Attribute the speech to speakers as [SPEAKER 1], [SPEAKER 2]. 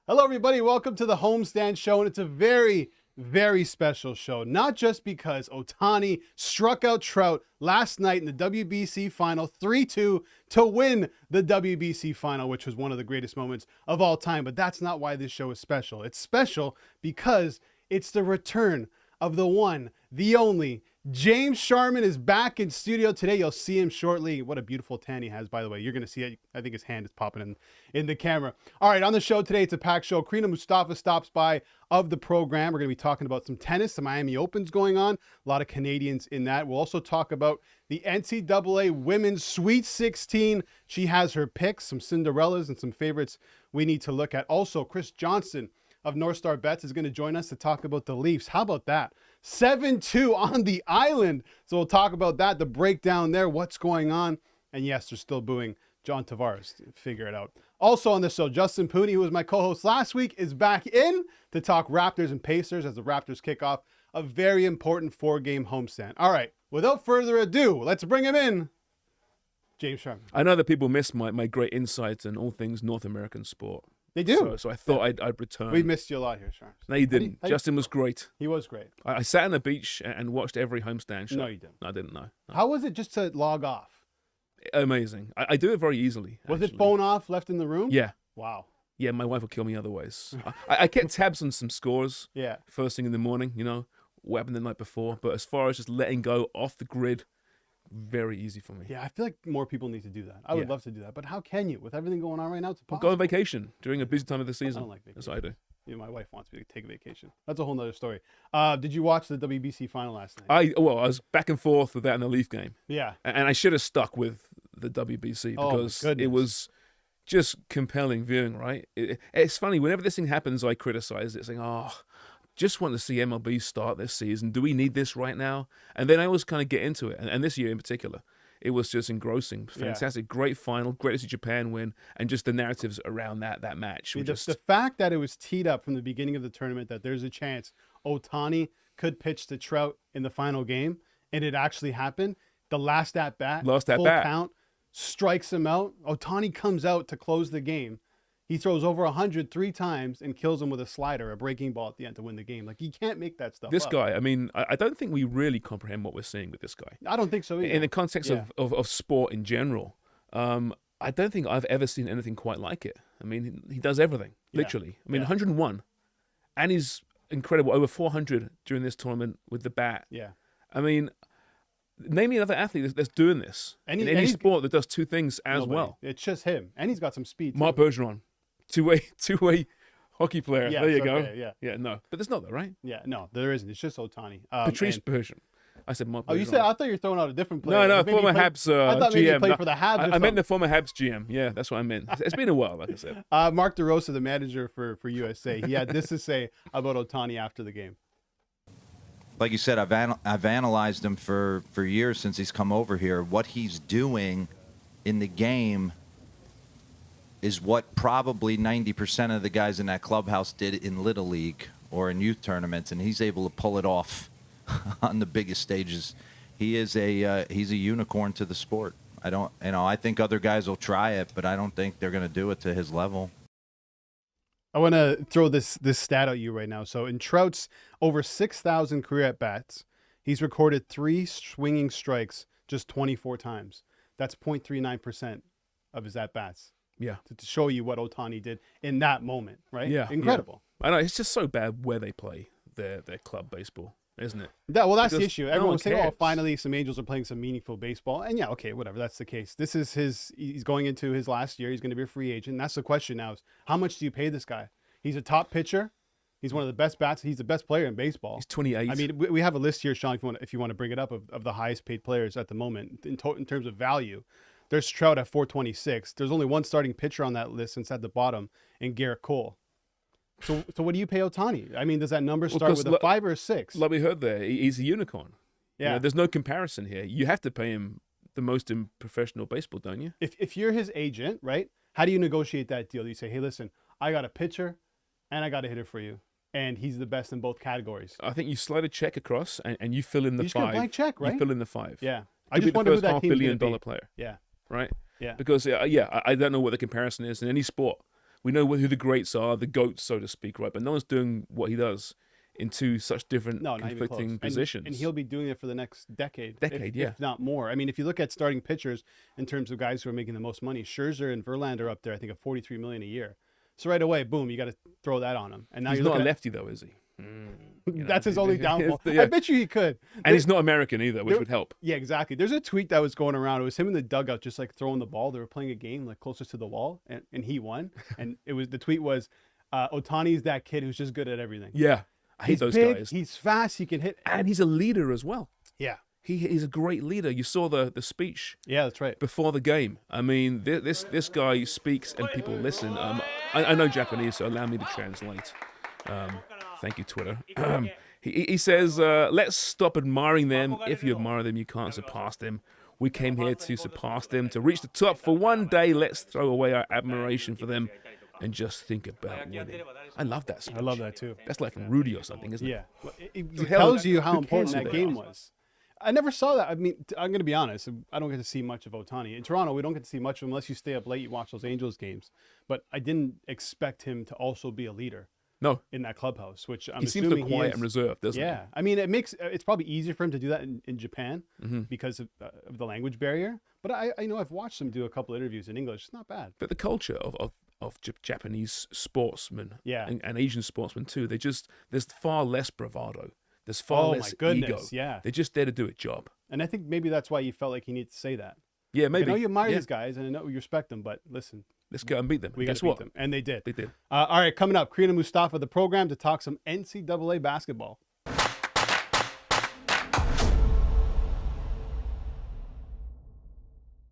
[SPEAKER 1] Hello, everybody. Welcome to the Homestand Show, and it's a very, very special show. Not just because Ohtani struck out Trout last night in the WBC final 3-2 to win the WBC final, which was one of the greatest moments of all time, but that's not why this show is special. It's special because it's the return of the one, the only, James Sharman is back in studio today. You'll see him shortly. What a beautiful tan he has, by the way. You're going to see it. I think his hand is popping in the camera. All right, on the show today, it's a packed show. Karina Mustafa stops by of the program. We're going to be talking about some tennis. The Miami Open's going on. A lot of Canadians in that. We'll also talk about the NCAA Women's Sweet 16. She has her picks, some Cinderellas and some favorites we need to look at. Also, Chris Johnson of North Star Bets is going to join us to talk about the Leafs. How about that? 7-2 on the island. So we'll talk about that, the breakdown there, what's going on. And yes, they're still booing John Tavares. Figure it out. Also on the show, Justin Pooney, who was my co-host last week, is back in to talk Raptors and Pacers as the Raptors kick off a very important 4-game homestand. All right, without further ado, let's bring him in. James Sharman.
[SPEAKER 2] I know that people miss my great insights in all things North American sport.
[SPEAKER 1] They do.
[SPEAKER 2] So I thought I'd return.
[SPEAKER 1] We missed you a lot here, Sharman.
[SPEAKER 2] No, you didn't. Justin was great.
[SPEAKER 1] He was great.
[SPEAKER 2] I sat on the beach and watched every homestand show.
[SPEAKER 1] No, you didn't.
[SPEAKER 2] No, I didn't know. No.
[SPEAKER 1] How was it just to log off?
[SPEAKER 2] Amazing. I do it very easily.
[SPEAKER 1] Was
[SPEAKER 2] actually.
[SPEAKER 1] it phone off, left in the room?
[SPEAKER 2] Yeah.
[SPEAKER 1] Wow.
[SPEAKER 2] Yeah, my wife will kill me otherwise. I kept tabs on some scores.
[SPEAKER 1] Yeah.
[SPEAKER 2] First thing in the morning, what happened the night before. But as far as just letting go off the grid, very easy for me.
[SPEAKER 1] Yeah, I feel like more people need to do that. I would love to do that. But how can you? With everything going on right now, it's
[SPEAKER 2] Well,
[SPEAKER 1] impossible.
[SPEAKER 2] go on vacation during a busy time of the season.
[SPEAKER 1] I don't like vacation.
[SPEAKER 2] That's what I do.
[SPEAKER 1] Yeah, my wife wants me to take a vacation. That's a whole nother story. Did you watch the WBC final last night?
[SPEAKER 2] I was back and forth with that in the Leaf game.
[SPEAKER 1] Yeah.
[SPEAKER 2] And I should have stuck with the WBC because it was just compelling viewing, right? It's funny, whenever this thing happens, I criticize it, saying, just want to see MLB start this season. Do we need this right now? And then I always kind of get into it. And this year in particular, it was just engrossing. Fantastic. Yeah. Great final. Great to see Japan win. And just the narratives around that match.
[SPEAKER 1] The fact that it was teed up from the beginning of the tournament that there's a chance Ohtani could pitch to Trout in the final game, and it actually happened. The last at-bat, full count, strikes him out. Ohtani comes out to close the game. He throws over 100 3 times and kills him with a slider, a breaking ball at the end to win the game. Like, you can't make that stuff up.
[SPEAKER 2] This guy, I mean, I don't think we really comprehend what we're seeing with this guy.
[SPEAKER 1] I don't think so either.
[SPEAKER 2] In the context of sport in general, I don't think I've ever seen anything quite like it. I mean, he does everything, literally. I mean, 101, and he's incredible. Over 400 during this tournament with the bat. Yeah. I mean, name me another athlete that's doing this in any sport that does two things as well.
[SPEAKER 1] It's just him, and he's got some speed too.
[SPEAKER 2] Marc Bergeron. Two-way hockey player.
[SPEAKER 1] Yeah,
[SPEAKER 2] there you go.
[SPEAKER 1] Okay,
[SPEAKER 2] yeah, no. But there's not, though, right?
[SPEAKER 1] Yeah, no, there isn't. It's just Ohtani.
[SPEAKER 2] Patrice Bergeron. I said Marc Bergeron.
[SPEAKER 1] Oh, you said, I thought you were throwing out a different player.
[SPEAKER 2] No, former Habs GM.
[SPEAKER 1] I thought maybe he played for the Habs
[SPEAKER 2] I meant the former Habs GM. Yeah, that's what I meant. It's been a while, like I said.
[SPEAKER 1] Mark DeRosa, the manager for USA, he had this to say about Ohtani after the game.
[SPEAKER 3] Like you said, I've analyzed him for years since he's come over here. What he's doing in the game is what probably 90% of the guys in that clubhouse did in Little League or in youth tournaments, and he's able to pull it off on the biggest stages. He's a unicorn to the sport. I think other guys will try it, but I don't think they're going to do it to his level.
[SPEAKER 1] I want to throw this stat at you right now. So in Trout's over 6,000 career at-bats, he's recorded 3 swinging strikes just 24 times. That's 0.39% of his at-bats.
[SPEAKER 2] Yeah.
[SPEAKER 1] To show you what Ohtani did in that moment, right?
[SPEAKER 2] Yeah.
[SPEAKER 1] Incredible.
[SPEAKER 2] Yeah. I know. It's just so bad where they play their club baseball, isn't it?
[SPEAKER 1] That's the issue. Everyone's saying, oh, finally some Angels are playing some meaningful baseball. And yeah, okay, whatever. That's the case. This is he's going into his last year. He's going to be a free agent. And that's the question now is, how much do you pay this guy? He's a top pitcher. He's one of the best bats. He's the best player in baseball.
[SPEAKER 2] He's 28.
[SPEAKER 1] I mean, we have a list here, Sean, if you want to bring it up, of the highest paid players at the moment in terms of value. There's Trout at 426. There's only one starting pitcher on that list since at the bottom, and Garrett Cole. So what do you pay Ohtani? I mean, does that number start with a 5 or a 6?
[SPEAKER 2] Like we heard there, he's a unicorn.
[SPEAKER 1] Yeah.
[SPEAKER 2] There's no comparison here. You have to pay him the most in professional baseball, don't you?
[SPEAKER 1] If you're his agent, right, how do you negotiate that deal? You say, hey, listen, I got a pitcher and I got a hitter for you, and he's the best in both categories.
[SPEAKER 2] I think you slide a check across and you fill in the 5.
[SPEAKER 1] You just get a blank check, right?
[SPEAKER 2] You fill in the 5.
[SPEAKER 1] Yeah. I just wonder who that team's going to be.
[SPEAKER 2] $500 million player.
[SPEAKER 1] Yeah.
[SPEAKER 2] Right?
[SPEAKER 1] Yeah.
[SPEAKER 2] Because, I don't know what the comparison is in any sport We know who the greats are, the GOATs, so to speak, right? But no one's doing what he does in two such different conflicting positions.
[SPEAKER 1] And he'll be doing it for the next decade,
[SPEAKER 2] yeah.
[SPEAKER 1] if not more. I mean, if you look at starting pitchers in terms of guys who are making the most money, Scherzer and Verlander are up there, I think, at $43 million a year. So right away, boom, you got to throw that on him. And now
[SPEAKER 2] he's not a lefty, though, is he?
[SPEAKER 1] That's his only downfall. I bet you he could.
[SPEAKER 2] And he's not American either, which would help.
[SPEAKER 1] Yeah, exactly. There's a tweet that was going around. It was him in the dugout just like throwing the ball. They were playing a game like closest to the wall, and he won. And the tweet was, Ohtani's that kid who's just good at everything.
[SPEAKER 2] Yeah, I hate those guys.
[SPEAKER 1] He's fast. He can hit.
[SPEAKER 2] And he's a leader as well.
[SPEAKER 1] Yeah.
[SPEAKER 2] He's a great leader. You saw the speech.
[SPEAKER 1] Yeah, that's right.
[SPEAKER 2] Before the game. I mean, this guy speaks and people listen. I know Japanese, so allow me to translate. Thank you, Twitter. He says, let's stop admiring them. If you admire them, you can't surpass them. We came here to surpass them, to reach the top. For one day, let's throw away our admiration for them and just think about winning. I love that speech.
[SPEAKER 1] I love that, too.
[SPEAKER 2] That's like from Rudy or something, isn't it?
[SPEAKER 1] Yeah. Well, it tells you how important that game was. I never saw that. I mean, I'm going to be honest. I don't get to see much of Ohtani. In Toronto, we don't get to see much of him unless you stay up late, you watch those Angels games. But I didn't expect him to also be a leader.
[SPEAKER 2] No.
[SPEAKER 1] In that clubhouse, which I'm
[SPEAKER 2] he
[SPEAKER 1] assuming
[SPEAKER 2] seems so quiet and reserved, doesn't he?
[SPEAKER 1] Yeah. I mean, it's probably easier for him to do that in Japan because of the language barrier. But I know I've watched him do a couple of interviews in English. It's not bad.
[SPEAKER 2] But the culture of Japanese sportsmen and Asian sportsmen too, there's far less bravado. There's far less ego.
[SPEAKER 1] Yeah.
[SPEAKER 2] They're just there to do a job.
[SPEAKER 1] And I think maybe that's why you felt like he needed to say that.
[SPEAKER 2] Yeah, maybe.
[SPEAKER 1] I know you admire these guys, and I know you respect them, but listen.
[SPEAKER 2] Let's go and beat them.
[SPEAKER 1] We got to beat them. And they did.
[SPEAKER 2] They did.
[SPEAKER 1] All right, coming up, Karina Mustafa, the program, to talk some NCAA basketball.